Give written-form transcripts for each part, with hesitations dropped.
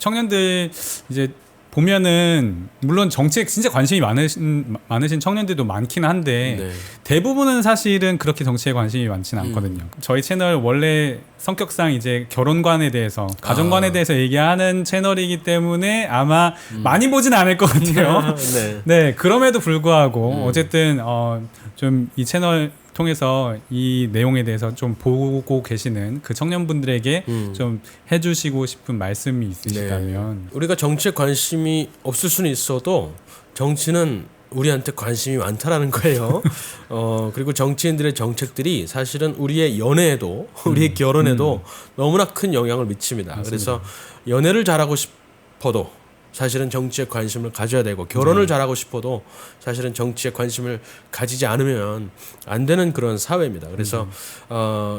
청년들 이제 보면은 물론 정치에 진짜 관심이 많으신 청년들도 많긴 한데 네. 대부분은 사실은 그렇게 정치에 관심이 많지는 않거든요. 저희 채널 원래 성격상 이제 결혼관에 대해서 가정관에 대해서 얘기하는 채널이기 때문에 아마 많이 보진 않을 것 같아요. 네. 네, 그럼에도 불구하고 어쨌든 좀 이 채널 통해서 이 내용에 대해서 좀 보고 계시는 그 청년분들에게 좀 해주시고 싶은 말씀이 있으시다면. 네. 우리가 정치에 관심이 없을 수는 있어도 정치는 우리한테 관심이 많다라는 거예요. 그리고 정치인들의 정책들이 사실은 우리의 연애에도 우리의 결혼에도 너무나 큰 영향을 미칩니다. 맞습니다. 그래서 연애를 잘하고 싶어도 사실은 정치에 관심을 가져야 되고 결혼을 잘하고 싶어도 사실은 정치에 관심을 가지지 않으면 안 되는 그런 사회입니다. 그래서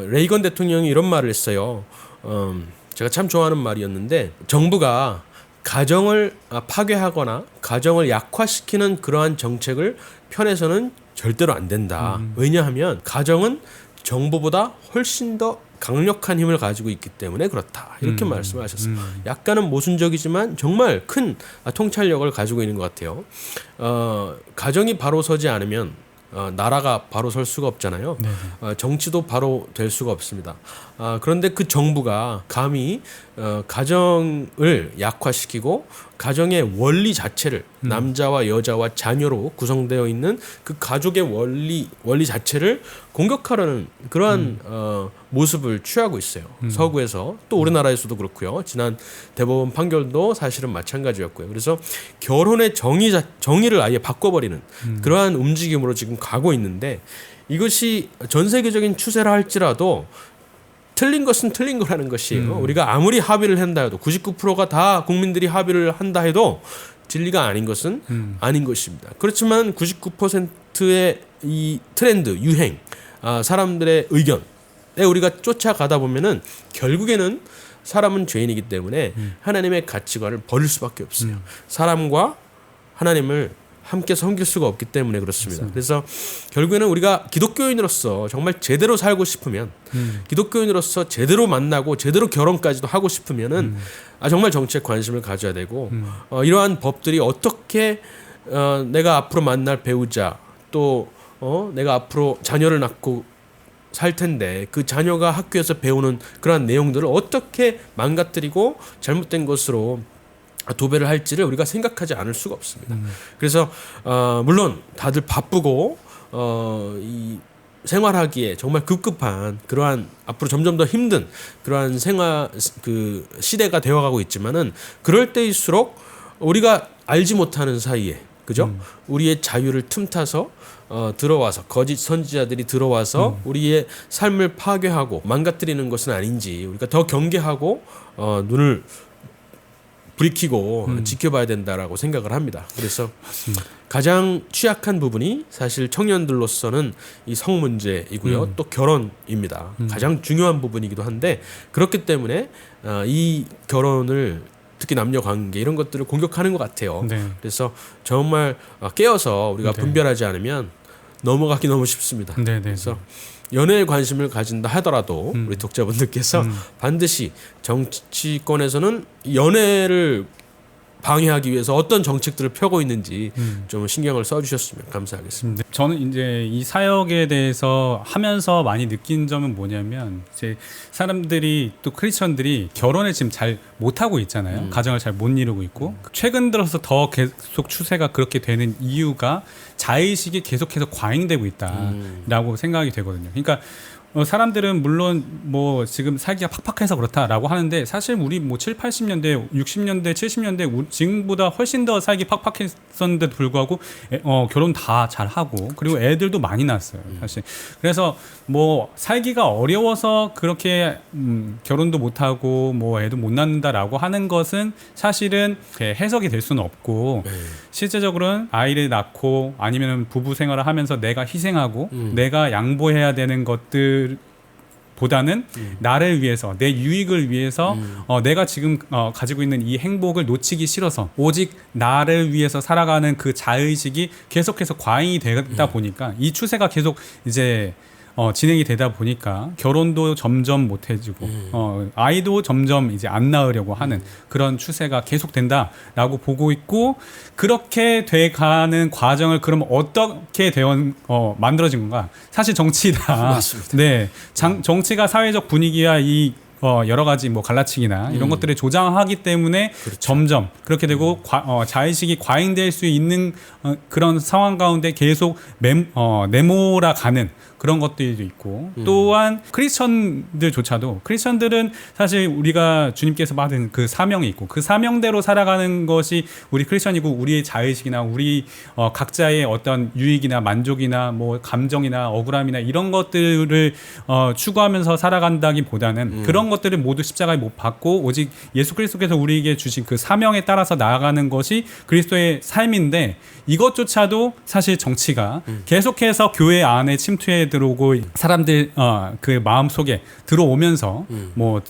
레이건 대통령이 이런 말을 했어요. 제가 참 좋아하는 말이었는데 정부가 가정을 파괴하거나 가정을 약화시키는 그러한 정책을 펴내서는 절대로 안 된다. 왜냐하면 가정은 정부보다 훨씬 더 강력한 힘을 가지고 있기 때문에 그렇다. 이렇게 말씀하셨어요. 약간은 모순적이지만 정말 큰 통찰력을 가지고 있는 것 같아요. 가정이 바로 서지 않으면 나라가 바로 설 수가 없잖아요. 정치도 바로 될 수가 없습니다. 그런데 그 정부가 감히 가정을 약화시키고 가정의 원리 자체를 남자와 여자와 자녀로 구성되어 있는 그 가족의 원리 자체를 공격하려는 그러한 모습을 취하고 있어요. 서구에서 또 우리나라에서도 그렇고요. 지난 대법원 판결도 사실은 마찬가지였고요. 그래서 결혼의 정의를 아예 바꿔버리는 그러한 움직임으로 지금 가고 있는데 이것이 전 세계적인 추세라 할지라도 틀린 것은 틀린 거라는 것이에요. 우리가 아무리 합의를 한다 해도 99%가 다 국민들이 합의를 한다 해도 진리가 아닌 것은 아닌 것입니다. 그렇지만 99%의 이 트렌드, 유행, 사람들의 의견에 우리가 쫓아가다 보면은 결국에는 사람은 죄인이기 때문에 하나님의 가치관을 버릴 수밖에 없어요. 사람과 하나님을 함께 섬길 수가 없기 때문에 그렇습니다. 맞습니다. 그래서 결국에는 우리가 기독교인으로서 정말 제대로 살고 싶으면 기독교인으로서 제대로 만나고 제대로 결혼까지도 하고 싶으면은 정말 정치에 관심을 가져야 되고 이러한 법들이 어떻게 내가 앞으로 만날 배우자 또 내가 앞으로 자녀를 낳고 살 텐데 그 자녀가 학교에서 배우는 그러한 내용들을 어떻게 망가뜨리고 잘못된 것으로 도배를 할지를 우리가 생각하지 않을 수가 없습니다. 그래서 물론 다들 바쁘고 이 생활하기에 정말 급급한 그러한 앞으로 점점 더 힘든 그러한 그 시대가 되어가고 있지만은 그럴 때일수록 우리가 알지 못하는 사이에 그죠? 우리의 자유를 틈타서 들어와서 거짓 선지자들이 들어와서 우리의 삶을 파괴하고 망가뜨리는 것은 아닌지 우리가 더 경계하고 눈을 불이키고 지켜봐야 된다라고 생각을 합니다. 그래서 가장 취약한 부분이 사실 청년들로서는 이 성 문제이고요. 또 결혼입니다. 가장 중요한 부분이기도 한데 그렇기 때문에 이 결혼을 특히 남녀 관계 이런 것들을 공격하는 것 같아요. 네. 그래서 정말 깨어서 우리가 분별하지 않으면 넘어가기 너무 쉽습니다. 그래서 연애에 관심을 가진다 하더라도 우리 독자분들께서 반드시 정치권에서는 연애를 방해하기 위해서 어떤 정책들을 펴고 있는지 좀 신경을 써주셨으면 감사하겠습니다. 저는 이제 이 사역에 대해서 하면서 많이 느낀 점은 뭐냐면 이제 사람들이 또 크리스천들이 결혼을 지금 잘 못하고 있잖아요. 가정을 잘 못 이루고 있고 최근 들어서 더 계속 추세가 그렇게 되는 이유가 자의식이 계속해서 과잉되고 있다라고 생각이 되거든요. 그러니까 사람들은 물론 뭐 지금 살기가 팍팍해서 그렇다라고 하는데 사실 우리 뭐 7, 80년대, 60년대, 70년대 지금보다 훨씬 더 살기 팍팍했었는데도 불구하고 결혼 다 잘하고 그리고 애들도 많이 낳았어요. 사실. 그래서 뭐 살기가 어려워서 그렇게 결혼도 못하고 뭐 애도 못 낳는다라고 하는 것은 사실은 해석이 될 수는 없고 실제적으로는 아이를 낳고 아니면 부부 생활을 하면서 내가 희생하고 내가 양보해야 되는 것들 보다는 나를 위해서 내 유익을 위해서 내가 지금 가지고 있는 이 행복을 놓치기 싫어서 오직 나를 위해서 살아가는 그 자의식이 계속해서 과잉이 되다 보니까 이 추세가 계속 이제 진행이 되다 보니까 결혼도 점점 못해지고 아이도 점점 이제 안 낳으려고 하는 그런 추세가 계속된다라고 보고 있고 그렇게 돼가는 과정을 그럼 어떻게 만들어진 건가? 사실 정치다. 맞습니다. 네, 정치가 사회적 분위기와 이 여러 가지 뭐 갈라치기나 이런 것들을 조장하기 때문에 그렇죠. 점점 그렇게 되고 자의식이 과잉될 수 있는 그런 상황 가운데 계속 내몰아가는 그런 것들도 있고 또한 크리스천들은 사실 우리가 주님께서 받은 그 사명이 있고 그 사명대로 살아가는 것이 우리 크리스천이고 우리의 자의식이나 우리 각자의 어떤 유익이나 만족이나 뭐 감정이나 억울함이나 이런 것들을 추구하면서 살아간다기보다는 그런 것들을 모두 십자가에 못 박고 오직 예수 그리스도께서 우리에게 주신 그 사명에 따라서 나아가는 것이 그리스도의 삶인데 이것조차도 사실 정치가 계속해서 교회 안에 침투해 들어오고 사람들 그 마음 속에 들어오면서 뭐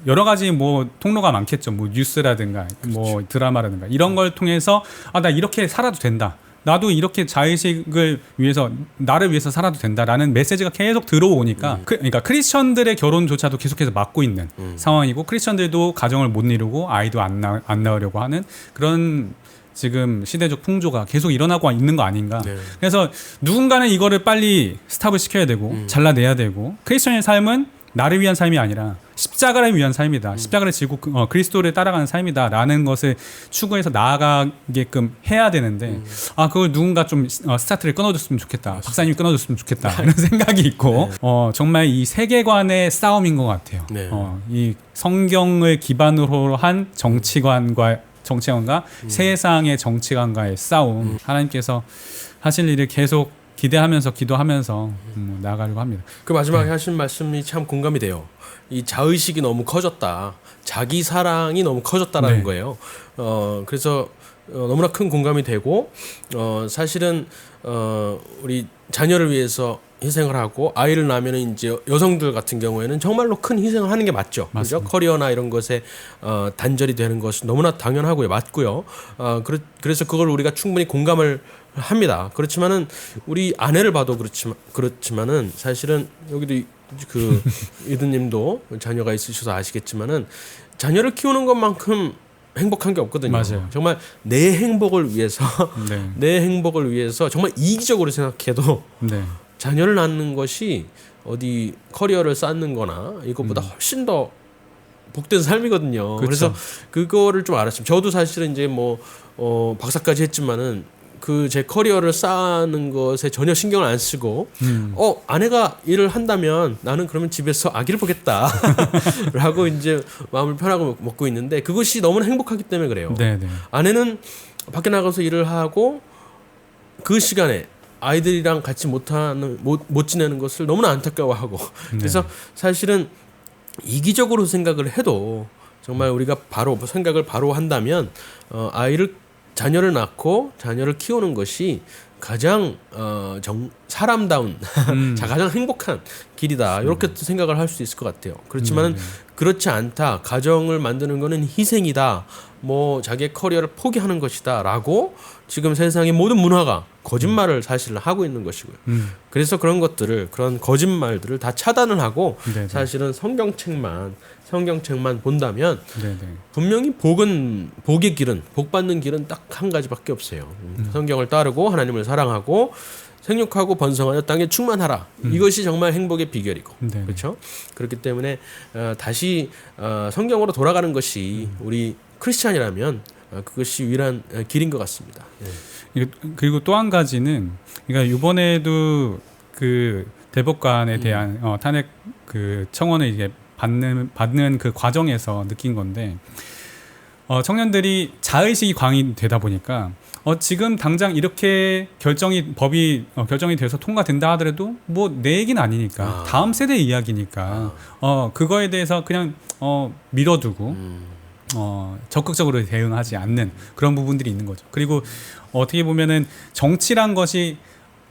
여러 가지 뭐 통로가 많겠죠. 뭐 뉴스라든가 그렇죠. 뭐 드라마라든가 이런 걸 통해서 나 이렇게 살아도 된다. 나도 이렇게 자의식을 위해서 나를 위해서 살아도 된다라는 메시지가 계속 들어오니까 그러니까 크리스천들의 결혼조차도 계속해서 막고 있는 상황이고 크리스천들도 가정을 못 이루고 아이도 안 낳으려고 하는 그런 지금 시대적 풍조가 계속 일어나고 있는 거 아닌가. 네. 그래서 누군가는 이거를 빨리 스탑을 시켜야 되고 잘라내야 되고 크리스천의 삶은 나를 위한 삶이 아니라 십자가를 위한 삶이다. 십자가를 지고 그리스도를 따라가는 삶이다라는 것을 추구해서 나아가게끔 해야 되는데 그걸 누군가 좀 스타트를 끊어줬으면 좋겠다. 맞습니다. 박사님이 끊어줬으면 좋겠다. 이런 생각이 있고 정말 이 세계관의 싸움인 것 같아요. 네. 이 성경을 기반으로 한 정치관과 세상의 정치관과의 싸움 하나님께서 하실 일을 계속 기대하면서 기도하면서 나아가려고 합니다. 그 마지막에 하신 말씀이 참 공감이 돼요. 이 자의식이 너무 커졌다. 자기 사랑이 너무 커졌다라는 네. 거예요. 그래서 너무나 큰 공감이 되고 사실은 우리 자녀를 위해서 희생을 하고 아이를 낳으면 이제 여성들 같은 경우에는 정말로 큰 희생을 하는 게 맞죠. 그죠? 커리어나 이런 것에 단절이 되는 것은 너무나 당연하고요. 맞고요. 그래서 그걸 우리가 충분히 공감을 합니다. 그렇지만은 우리 아내를 봐도 그렇지만은 사실은 여기도 그 이드님도 자녀가 있으셔서 아시겠지만은 자녀를 키우는 것만큼 행복한 게 없거든요. 맞아요. 정말 내 행복을 위해서 네. 내 행복을 위해서 정말 이기적으로 생각해도 네. 자녀를 낳는 것이 어디 커리어를 쌓는 거나 이것보다 훨씬 더 복된 삶이거든요. 그렇죠. 그래서 그거를 좀 알았습니다. 저도 사실은 이제 박사까지 했지만은 그 제 커리어를 쌓는 것에 전혀 신경을 안 쓰고 아내가 일을 한다면 나는 그러면 집에서 아기를 보겠다라고 이제 마음을 편하게 먹고 있는데 그것이 너무나 행복하기 때문에 그래요. 네네. 아내는 밖에 나가서 일을 하고 그 시간에 아이들이랑 같이 못 지내는 것을 너무나 안타까워하고 그래서 사실은 이기적으로 생각을 해도 정말 우리가 바로 생각을 바로 한다면 자녀를 낳고 자녀를 키우는 것이 가장 사람다운 가장 행복한 길이다 이렇게 생각을 할 수 있을 것 같아요. 그렇지만은 그렇지 않다. 가정을 만드는 거는 희생이다. 자기의 커리어를 포기하는 것이다라고 지금 세상의 모든 문화가 거짓말을 사실 하고 있는 것이고요. 그래서 그런 거짓말들을 다 차단을 하고 네네. 사실은 성경책만 본다면 네네. 분명히 복의 길은 복 받는 길은 딱 한 가지밖에 없어요. 성경을 따르고 하나님을 사랑하고 생육하고 번성하여 땅에 충만하라. 이것이 정말 행복의 비결이고 네네. 그렇죠. 그렇기 때문에 다시 성경으로 돌아가는 것이 우리 크리스찬이라면 그것이 유일한 길인 것 같습니다. 그리고 또 한 가지는 그러니까 이번에도 그 대법관에 대한 탄핵 그 청원을 이제 받는 그 과정에서 느낀 건데 청년들이 자의식이 광이되다 보니까 지금 당장 이렇게 법이 결정이 돼서 통과된다 하더라도 내 얘기는 아니니까 다음 세대 이야기니까 그거에 대해서 그냥 밀어두고 적극적으로 대응하지 않는 그런 부분들이 있는 거죠. 그리고 어떻게 보면은 정치란 것이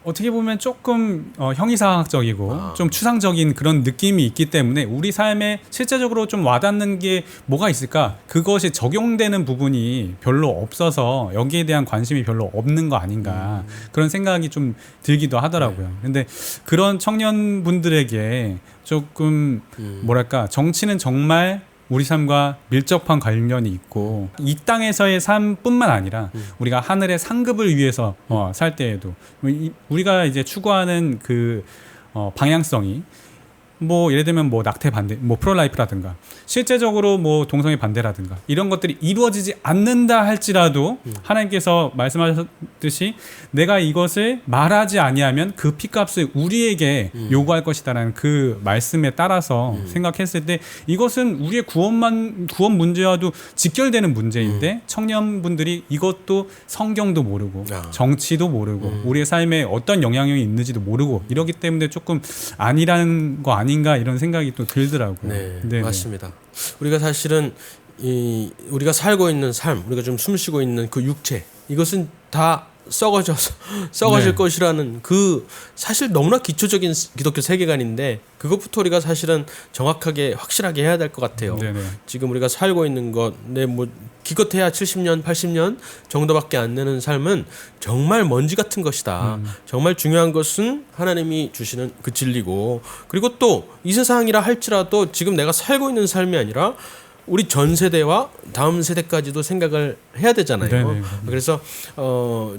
어떻게 보면 조금 형이상학적이고 좀 추상적인 그런 느낌이 있기 때문에 우리 삶에 실제적으로 좀 와닿는 게 뭐가 있을까? 그것이 적용되는 부분이 별로 없어서 여기에 대한 관심이 별로 없는 거 아닌가 그런 생각이 좀 들기도 하더라고요. 근데 그런 청년분들에게 조금 뭐랄까 정치는 정말 우리 삶과 밀접한 관련이 있고 이 땅에서의 삶뿐만 아니라 우리가 하늘의 상급을 위해서 살 때에도 우리가 이제 추구하는 그 방향성이 뭐 예를 들면 뭐 낙태 반대, 뭐 프로라이프라든가 실제적으로 뭐 동성애 반대라든가 이런 것들이 이루어지지 않는다 할지라도 하나님께서 말씀하셨듯이 내가 이것을 말하지 아니하면 그 피값을 우리에게 요구할 것이다라는 그 말씀에 따라서 생각했을 때 이것은 우리의 구원 문제와도 직결되는 문제인데 청년분들이 이것도 성경도 모르고 정치도 모르고 우리의 삶에 어떤 영향력이 있는지도 모르고 이러기 때문에 조금 아니라는 거 아닌가 이런 생각이 또 들더라고요. 네, 네네. 맞습니다. 우리가 사실은 우리가 살고 있는 삶, 우리가 좀 숨쉬고 있는 그 육체, 이것은 다 썩어질 네. 것이라는 그 사실 너무나 기초적인 기독교 세계관인데 그것부터 우리가 사실은 정확하게 확실하게 해야 될 것 같아요. 네네. 지금 우리가 살고 있는 것, 뭐 기껏해야 70년, 80년 정도밖에 안 되는 삶은 정말 먼지 같은 것이다. 정말 중요한 것은 하나님이 주시는 그 진리고 그리고 또 이 세상이라 할지라도 지금 내가 살고 있는 삶이 아니라 우리 전 세대와 다음 세대까지도 생각을 해야 되잖아요. 네네. 그래서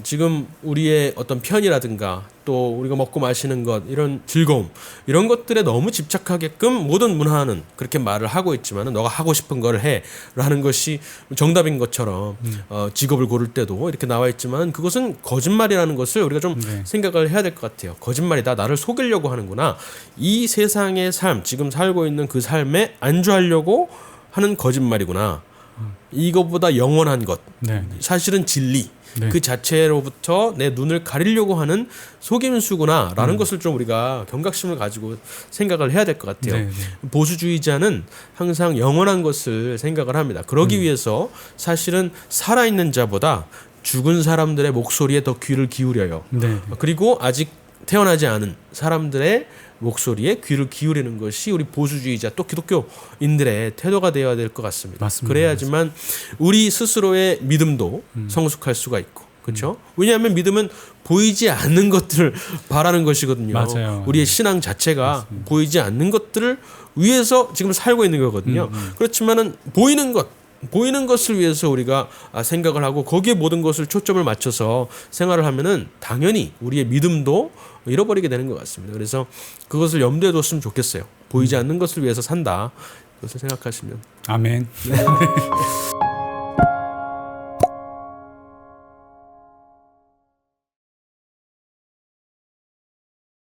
지금 우리의 어떤 편이라든가 또 우리가 먹고 마시는 것 이런 즐거움 이런 것들에 너무 집착하게끔 모든 문화는 그렇게 말을 하고 있지만은 너가 하고 싶은 걸 해라는 것이 정답인 것처럼 직업을 고를 때도 이렇게 나와 있지만 그것은 거짓말이라는 것을 우리가 좀 생각을 해야 될 것 같아요. 거짓말이다. 나를 속이려고 하는구나. 이 세상의 삶 지금 살고 있는 그 삶에 안주하려고 하는 거짓말이구나. 이것보다 영원한 것, 네. 사실은 진리 네. 그 자체로부터 내 눈을 가리려고 하는 속임수구나라는 것을 좀 우리가 경각심을 가지고 생각을 해야 될 것 같아요. 네, 보수주의자는 항상 영원한 것을 생각을 합니다. 그러기 위해서 사실은 살아있는 자보다 죽은 사람들의 목소리에 더 귀를 기울여요. 네. 그리고 아직 태어나지 않은 사람들의 목소리에 귀를 기울이는 것이 우리 보수주의자 또 기독교인들의 태도가 되어야 될 것 같습니다. 맞습니다. 그래야지만 우리 스스로의 믿음도 성숙할 수가 있고 그렇죠? 왜냐하면 믿음은 보이지 않는 것들을 바라는 것이거든요. 맞아요. 우리의 신앙 자체가 맞습니다. 보이지 않는 것들을 위해서 지금 살고 있는 거거든요. 그렇지만은 보이는 것을 위해서 우리가 생각을 하고 거기에 모든 것을 초점을 맞춰서 생활을 하면은 당연히 우리의 믿음도 잃어버리게 되는 것 같습니다. 그래서 그것을 염두에 뒀으면 좋겠어요. 보이지 않는 것을 위해서 산다. 그것을 생각하시면. 아멘.